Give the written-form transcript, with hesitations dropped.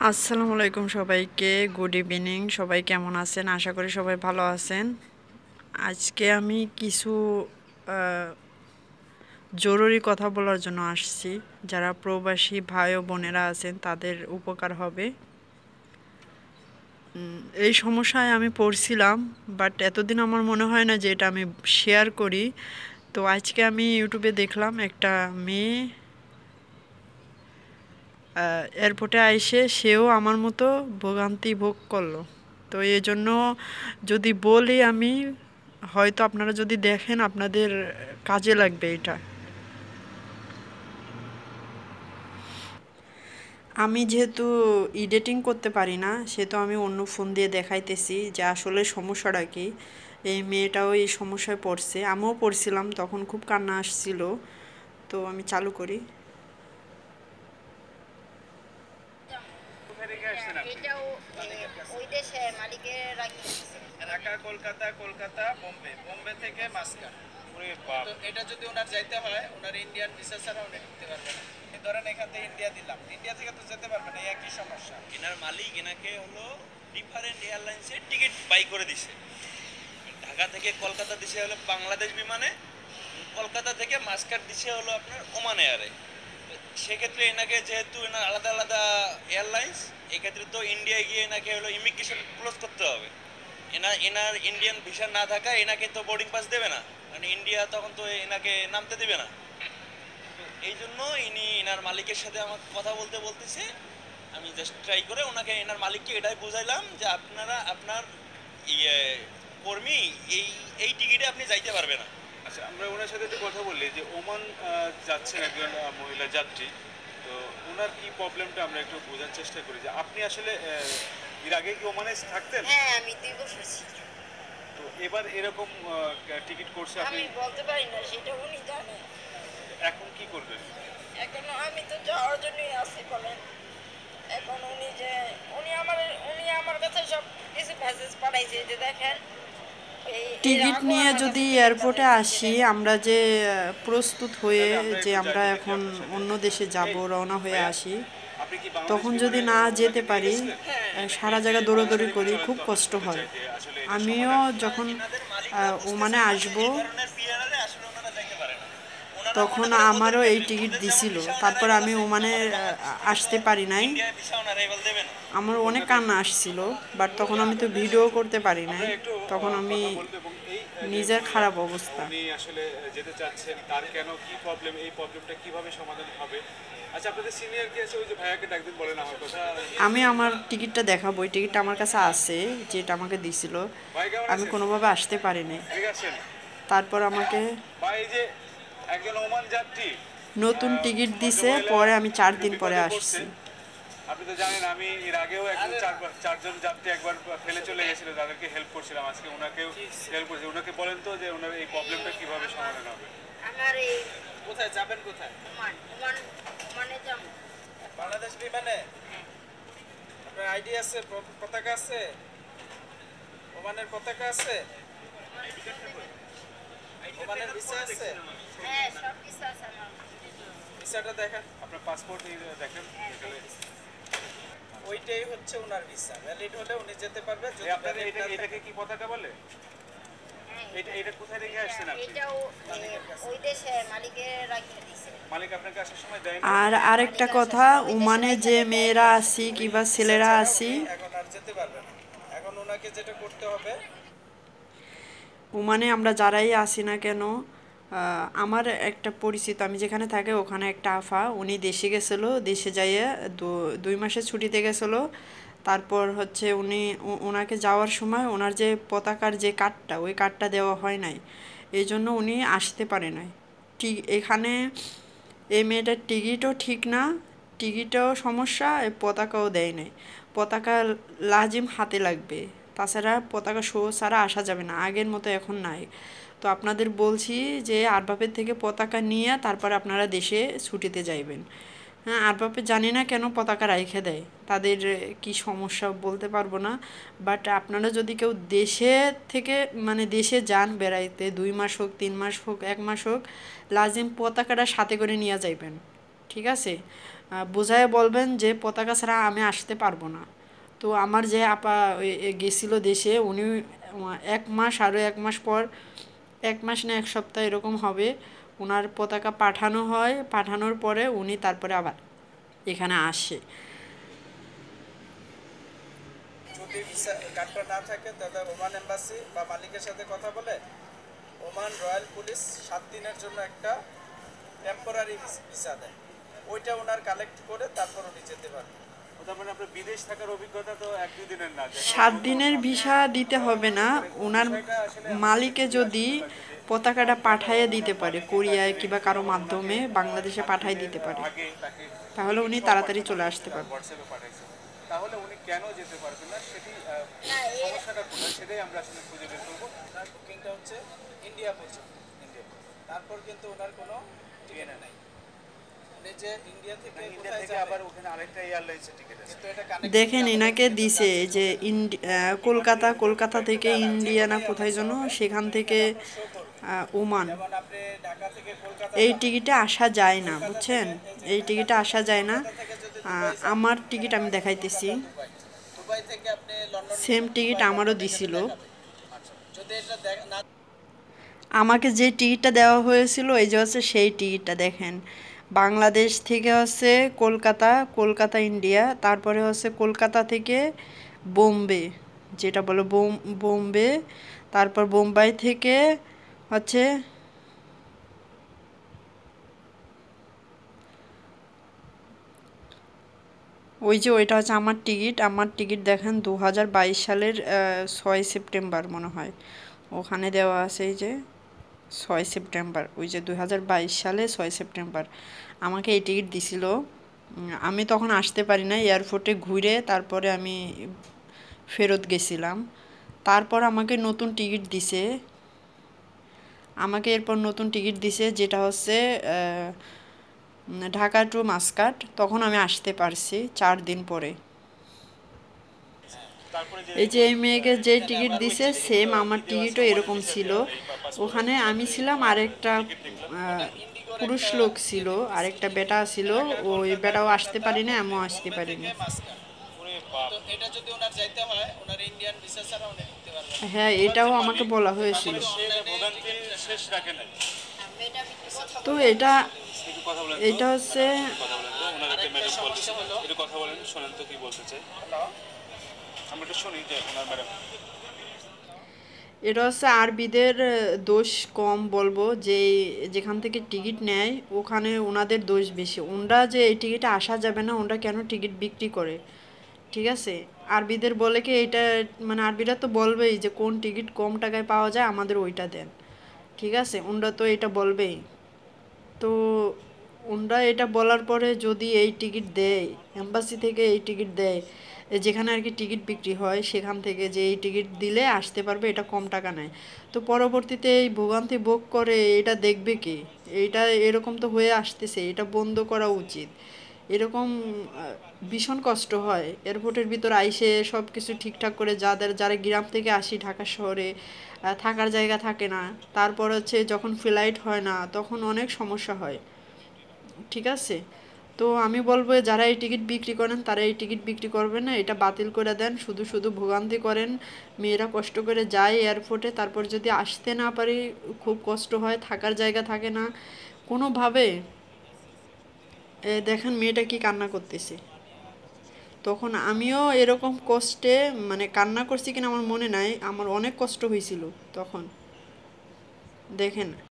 আসসালামু আলাইকুম সবাইকে, গুড ইভিনিং। সবাই কেমন আছেন? আশা করি সবাই ভালো আছেন। আজকে আমি কিছু জরুরি কথা বলার জন্য আসছি। যারা প্রবাসী ভাই ও বোনেরা আছেন তাদের উপকার হবে। এই সমস্যায় আমি পড়ছিলাম, বাট এতদিন আমার মনে হয় না যে এটা আমি শেয়ার করি। তো আজকে আমি ইউটিউবে দেখলাম একটা মেয়ে এয়ারপোর্টে আইসে সেও আমার মতো ভোগান্তি ভোগ করলো। তো এই জন্য যদি বলি আমি, হয়তো আপনারা যদি দেখেন আপনাদের কাজে লাগবে এটা। আমি যেহেতু এডিটিং করতে পারি না, সেহেতু আমি অন্য ফোন দিয়ে দেখাইতেছি যে আসলে সমস্যাটা কি। এই মেয়েটাও এই সমস্যায় পড়ছে, আমিও পড়ছিলাম, তখন খুব কান্না আসছিল। তো আমি চালু করি। কোথায় রেখে আসছেন আপনি? এটাও ওই দেশে মালিকের রাখিয়ে দিয়েছে। ঢাকা, কলকাতা, কলকাতা, বোম্বে, বোম্বে থেকে মাস্কাট। ওরে বাপ! তো এটা যদি ওনার যাইতে হয়, ওনার ইন্ডিয়ান ভিসা ছাড়া উনি ঢুকতে পারবে না। ধরেন এখান থেকে ইন্ডিয়া দিলাম, ইন্ডিয়া থেকে তো যেতে পারবে না, এই একই সমস্যা। এনার মালিক এনাকে হলো ডিফারেন্ট এয়ারলাইন্সের টিকিট বাই করে দিছে। ঢাকা থেকে কলকাতা দিছে হলো বাংলাদেশ বিমানে, কলকাতা থেকে মাস্কাট দিছে হলো আপনার ওমান এয়ারে। সেক্ষেত্রে এনাকে যেহেতু এনার আলাদা আলাদা এয়ারলাইন্স, এক্ষেত্রে তো ইন্ডিয়ায় গিয়ে এনাকে হলো ইমিগ্রেশন ক্লোজ করতে হবে। এনার ইন্ডিয়ান ভিসা না থাকায় এনাকে তো বোর্ডিং পাস দেবে না, মানে ইন্ডিয়া তখন তো এনাকে নামতে দেবে না। তো এই জন্য ইনি এনার মালিকের সাথে আমাকে কথা বলতে বলতেছে। আমি জাস্ট ট্রাই করে ওনাকে এনার মালিককে এটাই বুঝাইলাম যে আপনার ইয়ে কর্মী এই এই টিকিটে আপনি যাইতে পারবে না। আচ্ছা, আমরা ওনার সাথে একটু কথা বললি যে ওমান যাচ্ছেন একজন মহিলা যাত্রী। তো ওনার কি প্রবলেমটা আমরা একটু বোঝার চেষ্টা করি যে আপনি আসলে এর আগে কি ওমানে থাকতেন? হ্যাঁ, আমি 2 বছর ছিলাম। তো এবার এরকম টিকিট করছে আপনি? আমি বলতে পারি না, সেটা উনি জানে। এখন কি করবেন? এখন আমি তো যাওয়ার জন্যই আছি বলেন। এখন উনি আমার কাছে সব কিছু মেসেজ পাঠাইছে যে দেখেন টিকিট নিয়ে যদি এয়ারপোর্টে আসি, আমরা যে প্রস্তুত হয়ে যে আমরা এখন অন্য দেশে যাব, রওনা হয়ে আসি, তখন যদি না যেতে পারি, সারা জায়গা দৌড়াদৌড়ি করি, খুব কষ্ট হয়। আমিও যখন ওমানে আসব, তখন আমারও এই টিকিট দিছিল, তারপর আমি ওমানে আসতে পারি নাই। আমার অনেক কান্না আসছিল, বাট তখন আমি তো ভিডিও করতে পারি নাই, তখন আমি নিজের খারাপ অবস্থা। উনি আসলে যেতে চাচ্ছেন, তার কেন কি প্রবলেম, এই প্রবলেমটা কিভাবে সমাধান হবে? আচ্ছা, আপনাদের সিনিয়র কি আছে? ওই যে ভাইয়াকে ডাকদিন, বলেন আমার কথা। আমি আমার টিকিটটা দেখাবো, ওই টিকিটটা আমার কাছে আছে, যেটা আমাকে দিছিল। আমি কোনোভাবে আসতে পারি নাই, ঠিক আছেন? তারপর আমাকে ভাই, যে একজন ওমান যাত্রী নতুন টিকিট দিছে, পরে আমি 4 দিন পরে বিপদে আসছি। পড়ছেন। আপনি তো জানেন আমি এর আগেও চারজন যাত্রী একবার ফেলে চলে গেছিল, তাদেরকে হেল্প করছিলাম। আজকে ওনাকেও হেল্প করছি। ওনাকে বলেন তো যে ওনার এই প্রবলেমটা কিভাবে সমাধান হবে। আমার এই কোথায় যাবেন? কোথায়? ওমান। ওমানে যাব। বাংলাদেশ বিমানে? আপনার আইডি আছে? পতাকা আছে? ওমানের পতাকা আছে? ওমানের ভিসা আছে? হ্যাঁ, সব ভিসা আছে আমার। ভিসাটা দেখেন, আপনার পাসপোর্ট দেখেন। ওইটাই হচ্ছে ওনার ভিসা, ভ্যালিড হলে উনি যেতে পারবে। যদি আপনার এটাকে কি পতাকা বলে? এটা কোথায় রেখে আসছেন আপনি? এটাও ওই দেশে মালিকের রাখিয়ে দিয়েছে। মালিক আপনাকে আসার সময় দেয় না? আর আরেকটা কথা, ওমানে যে মেয়েরা আছি কিংবা ছেলেরা আছি, এখন আর যেতে পারবে না। এখন ওনাকে যেটা করতে হবে, ওমানে আমরা যারাই আসি না কেন, আমার একটা পরিচিত, আমি যেখানে থাকি ওখানে একটা আফা, উনি দেশে গেছিলো, দেশে যাইয়ে 2 মাসের ছুটিতে গেছিলো। তারপর হচ্ছে ওনাকে যাওয়ার সময় ওনার যে পতাকার যে কার্ডটা, ওই কার্ডটা দেওয়া হয় নাই, এই জন্য উনি আসতে পারে নাই। ঠিক এখানে এই মেয়েটার টিকিটও ঠিক না, টিকিটও সমস্যা, এই পতাকাও দেয় নাই। পতাকা লাজিম হাতে লাগবে, তাছাড়া পতাকা শো ছাড়া আসা যাবে না, আগের মতো এখন নাই। তো আপনাদের বলছি যে আরবাপের থেকে পতাকা নিয়ে তারপর আপনারা দেশে ছুটিতে যাইবেন। হ্যাঁ, আরবাপে জানি না কেন পতাকা রাইখে দেয়, তাদের কি সমস্যা বলতে পারবো না। বাট আপনারা যদি কেউ দেশে থেকে মানে দেশে যান বেড়াইতে, 2 মাস হোক, 3 মাস হোক, 1 মাস হোক, লাজিম পতাকাটা সাথে করে নিয়ে যাইবেন, ঠিক আছে? বোঝায় বলবেন যে পতাকা ছাড়া আমি আসতে পারবো না। তো আমার যে আপা গেছিল দেশে, উনি 1 মাস, আরও 1 মাস পর, 1 মাস না 1 সপ্তাহ এরকম হবে, ওনার পতাকা পাঠানো হয়, পাঠানোর পরে উনি তারপরে আবার এখানে আসে। যদি ভিসা কার্ডটা না থাকে তাহলে ওমান এম্বাসি বা মালিকের সাথে কথা বলে ওমান রয়্যাল পুলিশ 7 দিনের জন্য একটা টেম্পোরারি ভিসা দেয়, ওইটা ওনার কালেক্ট করে তারপর উনি যেতে পারবেন। তার মানে আপনার বিদেশ থাকার অভিজ্ঞতা তো 1-2 দিনের না। 7 দিনের ভিসা দিতে হবে না, ওনার মালিকে যদি পতাকাটা পাঠাইয়ে দিতে পারে কোরিয়ায় কিংবা কারো মাধ্যমে বাংলাদেশে পাঠাই দিতে পারে, তাহলে উনি তাড়াতাড়ি চলে আসতে পারবেন। হোয়াটসঅ্যাপে পাঠাইছে, তাহলে উনি কেন যেতে পারবেন না সেটি সমস্যাটা কোথায় সেটাই আমরা আসলে খুঁজে বের করবো। ওনার বুকিংটা হচ্ছে ইন্ডিয়া পর্যন্ত, ইন্ডিয়া, তারপর কিন্তু ওনার কোনো ট্রেনে নাই। উনি যে ইন্ডিয়া থেকে আবার ওখানে আরেকটা এয়ারলাইন্সের টিকিট আছে, কিন্তু এটা কানেক্ট দেখেন এনাকে দিছে যে কলকাতা থেকে ইন্ডিয়া না কোথায় যেন, সেখান থেকে ওমান, যেমন আপনি ঢাকা থেকে কলকাতা এই টিকিটে আসা যায় না, বুঝছেন, এই টিকিটে আসা যায় না। থেকে যদি আমার টিকিট আমি দেখাইতেছি, দুবাই, দুবাই থেকে আপনি লন্ডন, সেম টিকিট আমারও দিছিল। আচ্ছা যদি এটা না আমাকে যে টিকিটটা দেওয়া হয়েছিল এই যে হচ্ছে সেই টিকিটটা, দেখেন বাংলাদেশ থেকে হচ্ছে কলকাতা, কলকাতা ইন্ডিয়া, তারপরে হচ্ছে কলকাতা থেকে বোম্বে, যেটা বলো বোম্বে, তারপর বোম্বাই থেকে হচ্ছে ওই যে ওইটা হচ্ছে আমার টিকিট। আমার টিকিট দেখেন 2022 সালের 6 সেপ্টেম্বর মনে হয়, ওখানে দেওয়া আছে এই যে 6 সেপ্টেম্বর, ওই যে 2022 সালে 6 সেপ্টেম্বর আমাকে এই টিকিট দিছিল। আমি তখন আসতে পারি না, এয়ারপোর্টে ঘুরে তারপরে আমি ফেরত গেছিলাম। তারপর আমাকে নতুন টিকিট দিছে, আমাকে এরপর নতুন টিকিট দিছে যেটা হচ্ছে ঢাকা টু মাস্কাট, তখন আমি আসতে পারছি 4 দিন পরে। এই যে এই মেয়েকে যে টিকিট দিছে সেম আমার টিকিটও এরকম ছিল। ওখানে আমি ছিলাম, আরেকটা পুরুষ লোক ছিল, আরেকটা বেটা ছিল, ওই বেটাও আসতে পারি না, আমিও আসতে পারিনি। তো এটা যদি ওনার যাইতে হয় ওনার ইন্ডিয়ান ভিসা ছাড়া উনি ঢুকতে পারবেন না। হ্যাঁ, এটাও আমাকে বলা হয়েছিল। শেষ রাখে নাই। তো এটা এটা হচ্ছে আরেকটা সমস্যা হলো, একটু কথা বলেন, শুনেন তো কি বলতে চাই। হ্যালো, আমরা একটু শুনি যে ওনার ম্যাডাম। এটা হচ্ছে আরবিদের দোষ কম বলবো, যে যেখান থেকে টিকিট নেয় ওখানে ওনাদের দোষ বেশি। ওনরা যে এই টিকিটে আসা যাবে না, ওনরা কেন টিকিট বিক্রি করে, ঠিক আছে, আরবিদের বলে কি এটা, মানে আরবিরা তো বলবেই যে কোন টিকিট কম টাকায় পাওয়া যায় আমাদের ওইটা দেন, ঠিক আছে, ওনরা তো এটা বলবেই। তো ওনরা এটা বলার পরে যদি এই টিকিট দেয়, এম্বাসি থেকে এই টিকিট দেয়, যেখানে আর কি টিকিট বিক্রি হয় সেখান থেকে, যে এই টিকিট দিলে আসতে পারবে, এটা কম টাকা নেয়, তো পরবর্তীতে এই ভোগান্তি ভোগ করে এটা দেখবে কি, এটা এরকম তো হয়ে আসতেছে, এটা বন্ধ করা উচিত। এরকম ভীষণ কষ্ট হয় এয়ারপোর্টের ভিতর আইসে সব কিছু ঠিকঠাক করে, যারা গ্রাম থেকে আসি ঢাকা শহরে, থাকার জায়গা থাকে না, তারপর হচ্ছে যখন ফ্লাইট হয় না তখন অনেক সমস্যা হয়, ঠিক আছে। তো আমি বলবো যারা এই টিকিট বিক্রি করেন তারা এই টিকিট বিক্রি করবেন না, এটা বাতিল করে দেন, শুধু শুধু ভোগান্তি করেন। মেয়েরা কষ্ট করে যায় এয়ারপোর্টে, তারপর যদি আসতে না পারি খুব কষ্ট হয়, থাকার জায়গা থাকে না কোনোভাবে। দেখেন মেয়েটা কি কান্না করতেছে, তখন আমিও এরকম কষ্টে, মানে কান্না করছি কিনা আমার মনে নাই, আমার অনেক কষ্ট হয়েছিল তখন, দেখেন।